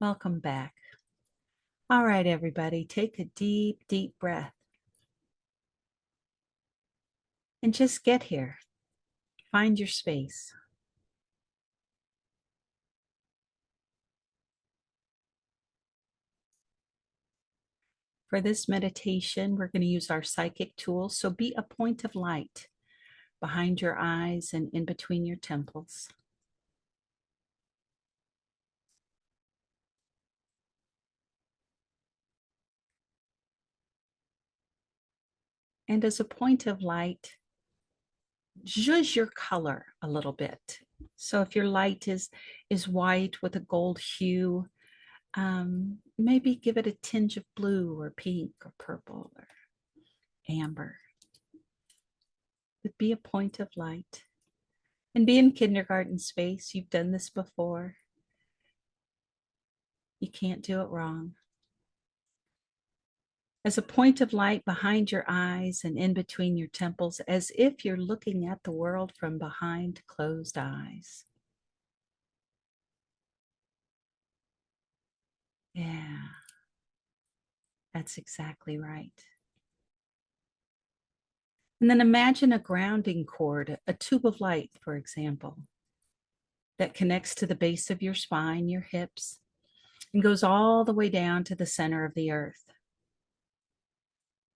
Welcome back. All right, everybody, take a deep, deep breath and just get here. Find your space. For this meditation, we're going to use our psychic tools. So be a point of light behind your eyes and in between your temples. And as a point of light, zhuzh your color a little bit. So if your light is white with a gold hue, maybe give it a tinge of blue or pink or purple or amber. But be a point of light and be in kindergarten space. You've done this before. You can't do it wrong. As a point of light behind your eyes and in between your temples, as if you're looking at the world from behind closed eyes. Yeah, that's exactly right. And then imagine a grounding cord, a tube of light, for example, that connects to the base of your spine, your hips, and goes all the way down to the center of the earth.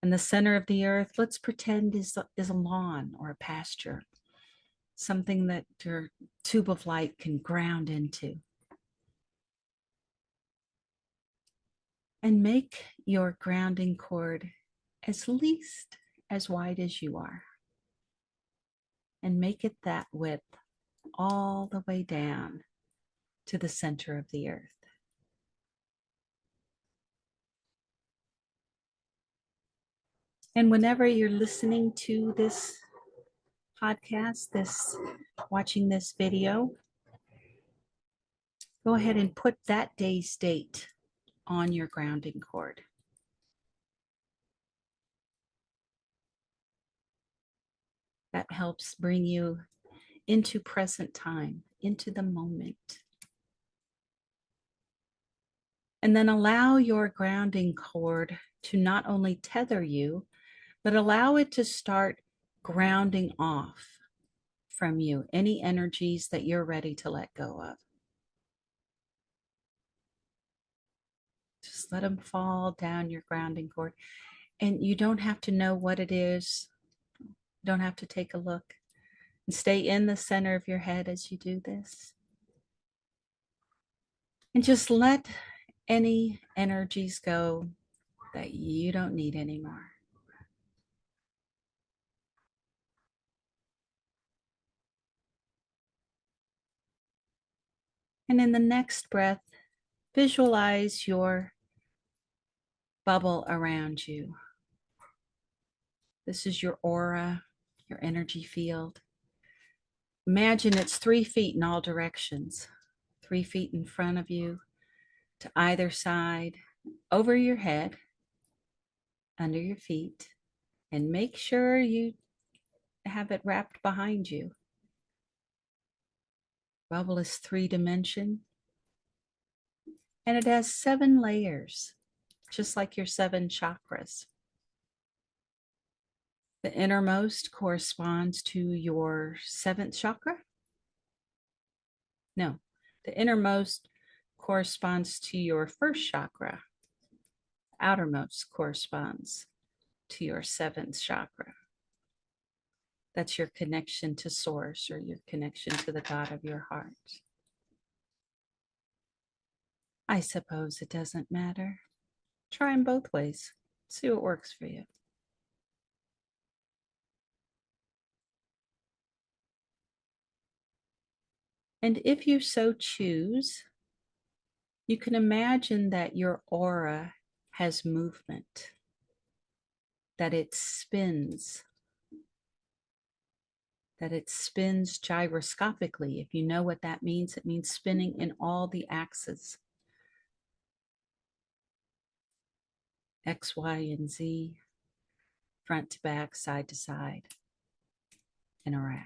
And the center of the earth, let's pretend is a lawn or a pasture, something that your tube of light can ground into. And make your grounding cord at least as wide as you are. And make it that width all the way down to the center of the earth. And whenever you're listening to this podcast, watching this video, go ahead and put that day's date on your grounding cord. That helps bring you into present time, into the moment. And then allow your grounding cord to not only tether you, but allow it to start grounding off from you any energies that you're ready to let go of. Just let them fall down your grounding cord. And you don't have to know what it is. You don't have to take a look. And stay in the center of your head as you do this. And just let any energies go that you don't need anymore. And in the next breath, visualize your bubble around you. This is your aura, your energy field. Imagine it's 3 feet in all directions, 3 feet in front of you, to either side, over your head, under your feet, and make sure you have it wrapped behind you. Bubble is 3-dimensional, and it has 7 layers, just like your 7 chakras. The innermost corresponds to your 7th chakra. No, the innermost corresponds to your 1st chakra. Outermost corresponds to your 7th chakra. That's your connection to source, or your connection to the God of your heart. I suppose it doesn't matter. Try them both ways. See what works for you. And if you so choose, you can imagine that your aura has movement, that it spins, gyroscopically. If you know what that means, it means spinning in all the axes, X, Y, and Z, front to back, side to side, and around.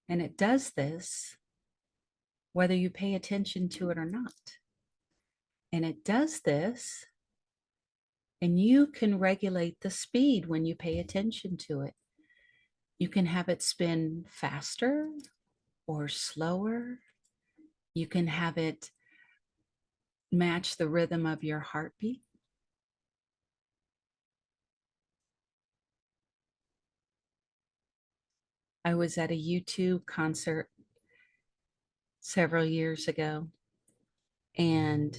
And it does this whether you pay attention to it or not. And it does this, and you can regulate the speed when you pay attention to it. You can have it spin faster or slower. You can have it match the rhythm of your heartbeat. I was at a U2 concert several years ago, and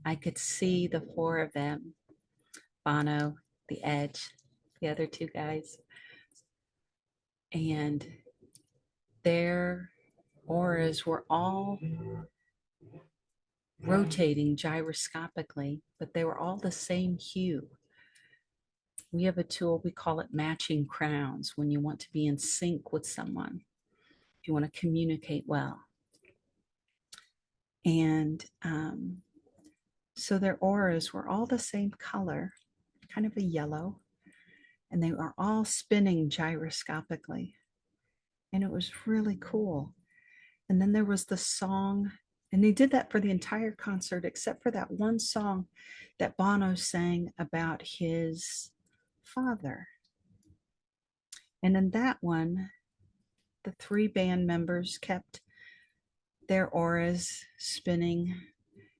I could see the four of them, Bono, The Edge, the other two guys, and their auras were all rotating gyroscopically, but they were all the same hue. We have a tool, we call it matching crowns, when you want to be in sync with someone, if you want to communicate well. And so their auras were all the same color, kind of a yellow, and they were all spinning gyroscopically. And it was really cool. And then there was the song, and they did that for the entire concert, except for that one song that Bono sang about his father. And in that one, the three band members kept their auras spinning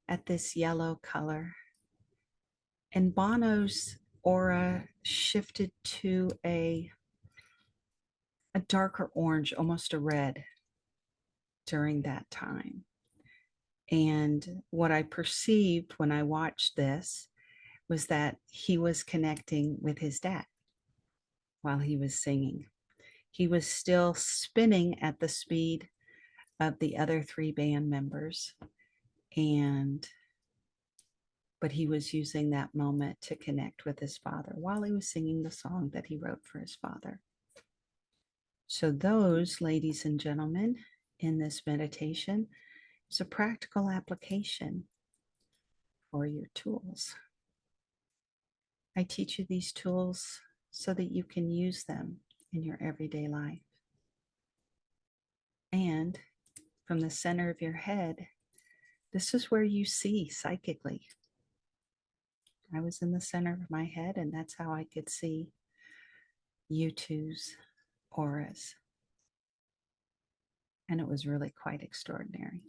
at this yellow color. And Bono's aura shifted to a darker orange, almost a red during that time. And what I perceived when I watched this was that he was connecting with his dad while he was singing. He was still spinning at the speed of the other three band members, but he was using that moment to connect with his father while he was singing the song that he wrote for his father. So those, ladies and gentlemen, in this meditation is a practical application for your tools. I teach you these tools so that you can use them in your everyday life. And from the center of your head, this is where you see psychically. I was in the center of my head, and that's how I could see U2's auras. And it was really quite extraordinary.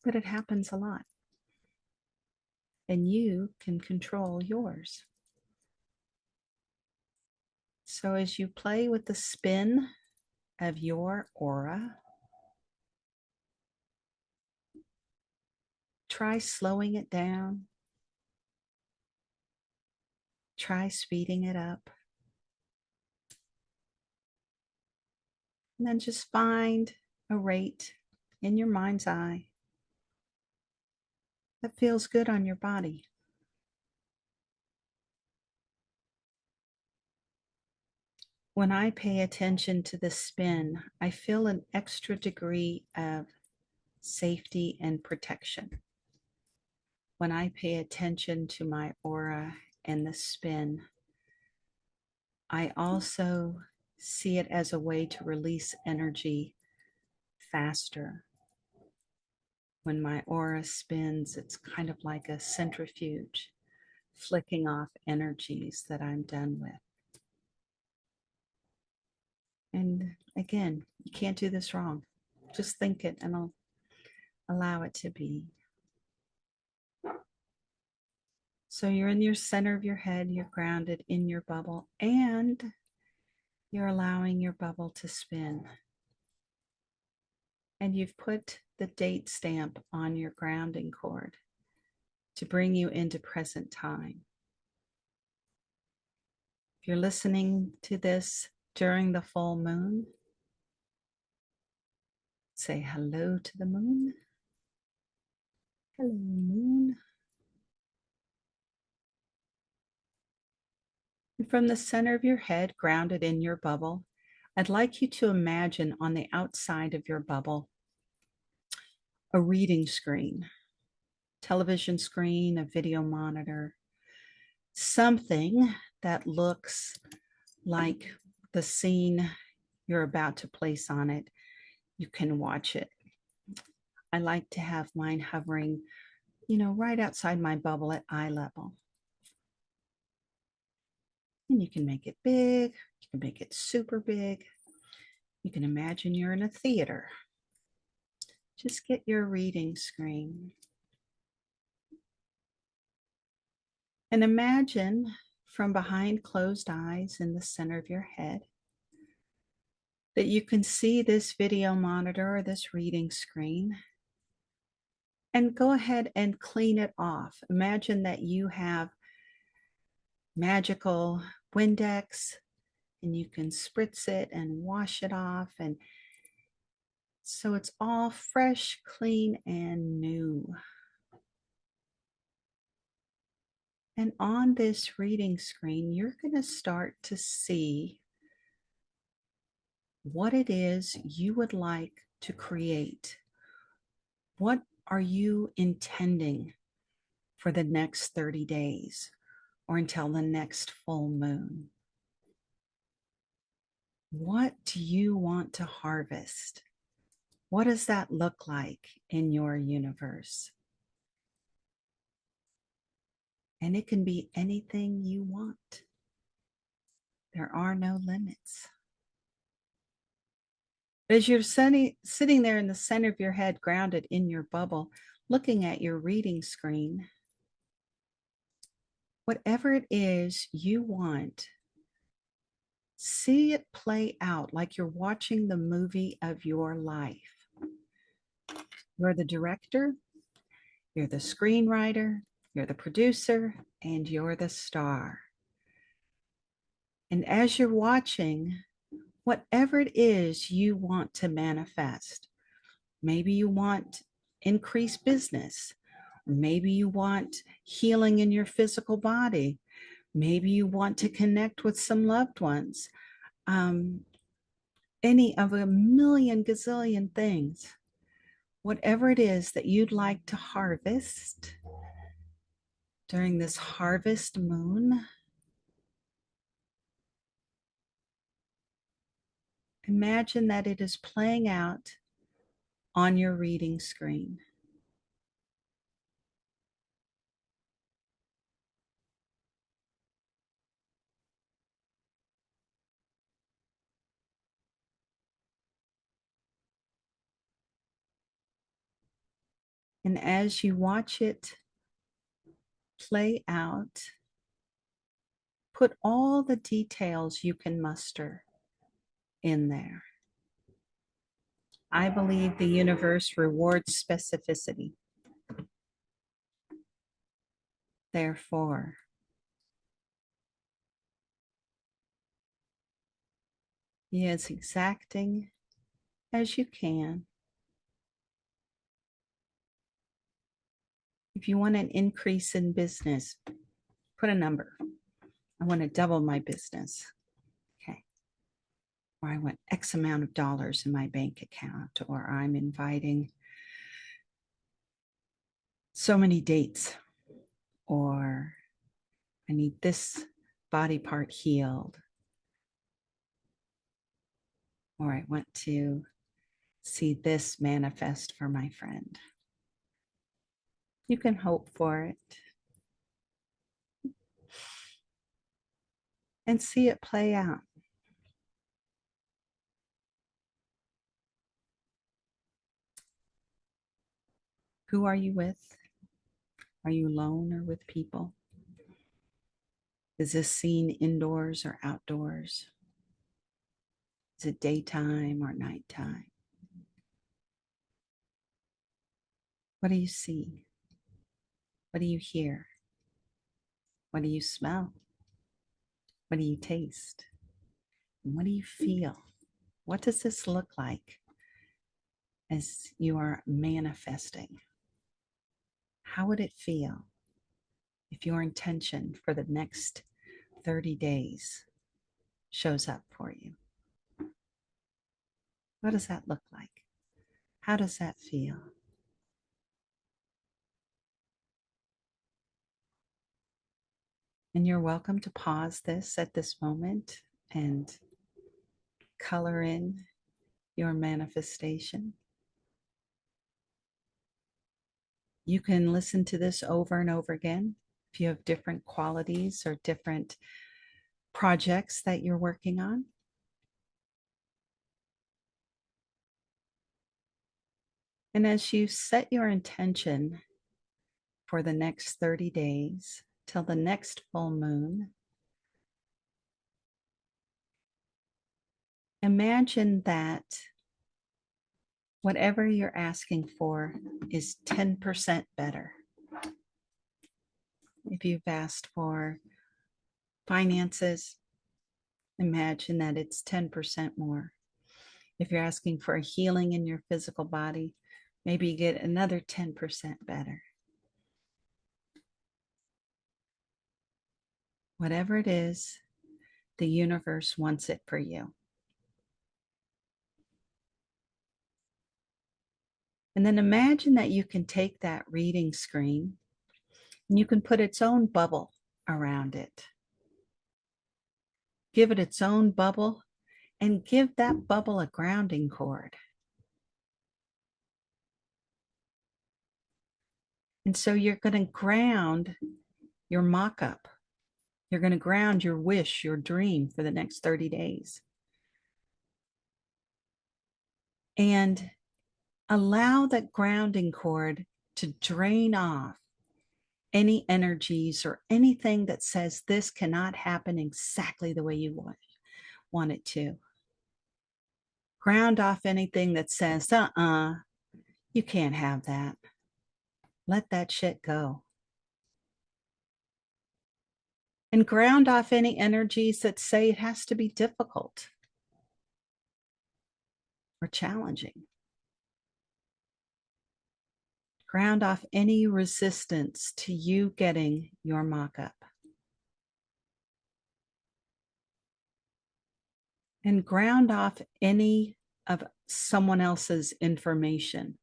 But it happens a lot. And you can control yours. So as you play with the spin of your aura, try slowing it down. Try speeding it up. And then just find a rate in your mind's eye that feels good on your body. When I pay attention to the spin, I feel an extra degree of safety and protection. When I pay attention to my aura and the spin, I also see it as a way to release energy faster. When my aura spins, it's kind of like a centrifuge, flicking off energies that I'm done with. And again, you can't do this wrong. Just think it and I'll allow it to be. So you're in your center of your head, you're grounded in your bubble, and you're allowing your bubble to spin. And you've put the date stamp on your grounding cord to bring you into present time. If you're listening to this during the full moon, say hello to the moon. Hello, moon. And from the center of your head, grounded in your bubble, I'd like you to imagine on the outside of your bubble a reading screen, television screen, a video monitor, something that looks like the scene you're about to place on it. You can watch it. I like to have mine hovering, right outside my bubble at eye level. And you can make it big, you can make it super big. You can imagine you're in a theater. Just get your reading screen. And imagine from behind closed eyes in the center of your head that you can see this video monitor or this reading screen, and go ahead and clean it off. Imagine that you have magical Windex and you can spritz it and wash it off. And so it's all fresh, clean, and new. And on this reading screen, you're going to start to see what it is you would like to create. What are you intending for the next 30 days or until the next full moon? What do you want to harvest? What does that look like in your universe? And it can be anything you want. There are no limits. As you're sitting there in the center of your head, grounded in your bubble, looking at your reading screen, whatever it is you want, see it play out like you're watching the movie of your life. You're the director, you're the screenwriter, you're the producer, and you're the star. And as you're watching, whatever it is you want to manifest, maybe you want increased business, maybe you want healing in your physical body, maybe you want to connect with some loved ones, any of a million gazillion things. Whatever it is that you'd like to harvest during this harvest moon, imagine that it is playing out on your reading screen. And as you watch it play out, put all the details you can muster in there. I believe the universe rewards specificity. Therefore, be as exacting as you can. If you want an increase in business, put a number. I want to double my business. Okay. Or I want X amount of dollars in my bank account, or I'm inviting so many dates, or I need this body part healed, or I want to see this manifest for my friend. You can hope for it and see it play out. Who are you with? Are you alone or with people? Is this scene indoors or outdoors? Is it daytime or nighttime? What do you see? What do you hear? What do you smell? What do you taste? And what do you feel? What does this look like as you are manifesting? How would it feel if your intention for the next 30 days shows up for you? What does that look like? How does that feel? And you're welcome to pause this at this moment and color in your manifestation. You can listen to this over and over again if you have different qualities or different projects that you're working on. And as you set your intention for the next 30 days till the next full moon, imagine that whatever you're asking for is 10% better. If you've asked for finances, imagine that it's 10% more. If you're asking for a healing in your physical body, maybe you get another 10% better. Whatever it is, the universe wants it for you. And then imagine that you can take that reading screen and you can put its own bubble around it. Give it its own bubble and give that bubble a grounding cord. And so you're going to ground your mock up. You're going to ground your wish, your dream for the next 30 days. And allow that grounding cord to drain off any energies or anything that says this cannot happen exactly the way you want it to. Ground off anything that says, you can't have that. Let that shit go. And ground off any energies that say it has to be difficult or challenging. Ground off any resistance to you getting your mock-up. And ground off any of someone else's information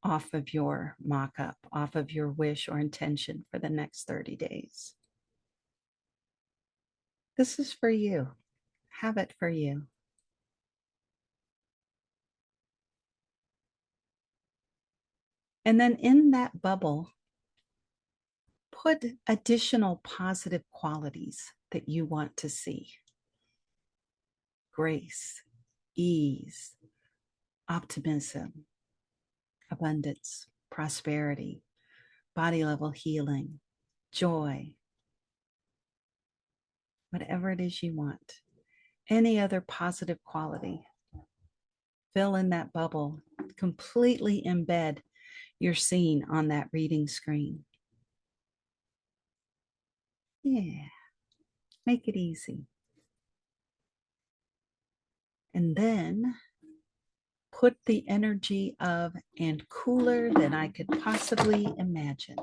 off of your mock-up, off of your wish or intention for the next 30 days. This is for you. Have it for you. And then in that bubble, put additional positive qualities that you want to see. Grace, ease, optimism, abundance, prosperity, body level healing, joy, whatever it is you want. Any other positive quality. Fill in that bubble, completely embed your scene on that reading screen. Yeah, make it easy. And then put the energy of and cooler than I could possibly imagine.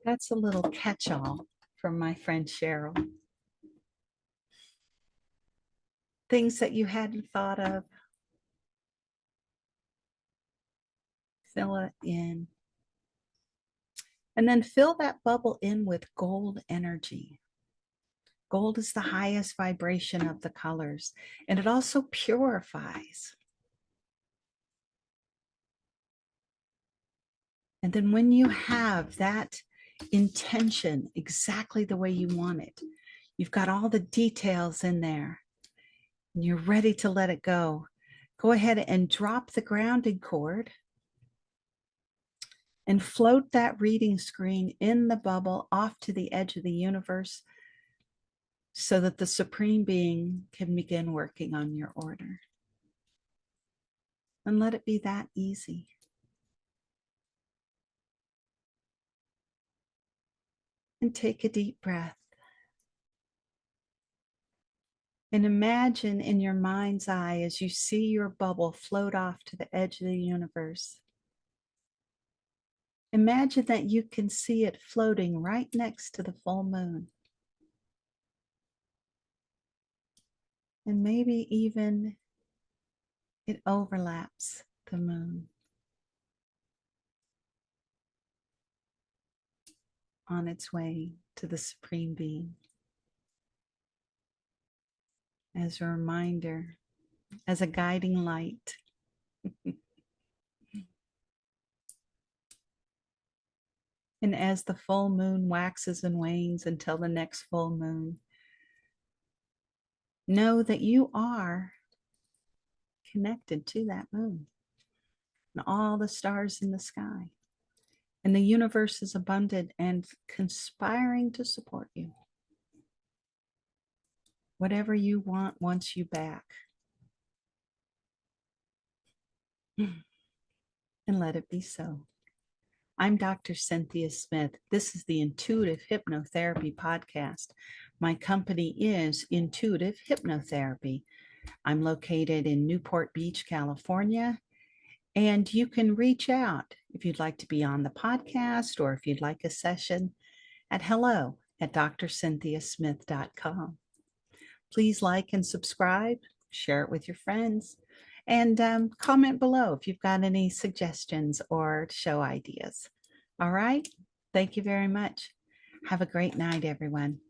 That's a little catch-all from my friend Cheryl. Things that you hadn't thought of, fill it in. And then fill that bubble in with gold energy. Gold is the highest vibration of the colors, and it also purifies. And then when you have that intention exactly the way you want it, you've got all the details in there, and you're ready to let it go. Go ahead and drop the grounding cord and float that reading screen in the bubble off to the edge of the universe so that the Supreme Being can begin working on your order. And let it be that easy. And take a deep breath. And imagine in your mind's eye as you see your bubble float off to the edge of the universe. Imagine that you can see it floating right next to the full moon. And maybe even it overlaps the moon on its way to the Supreme Being. as a reminder, as a guiding light. And as the full moon waxes and wanes until the next full moon, know that you are connected to that moon and all the stars in the sky. And the universe is abundant and conspiring to support you. Whatever you want wants you back. And let it be so. I'm Dr. Cynthia Smith. This is the Intuitive Hypnotherapy Podcast. My company is Intuitive Hypnotherapy. I'm located in Newport Beach, California, and you can reach out if you'd like to be on the podcast or if you'd like a session at hello@drcynthiasmith.com. Please like and subscribe, share it with your friends, and comment below if you've got any suggestions or show ideas. All right. Thank you very much. Have a great night, everyone.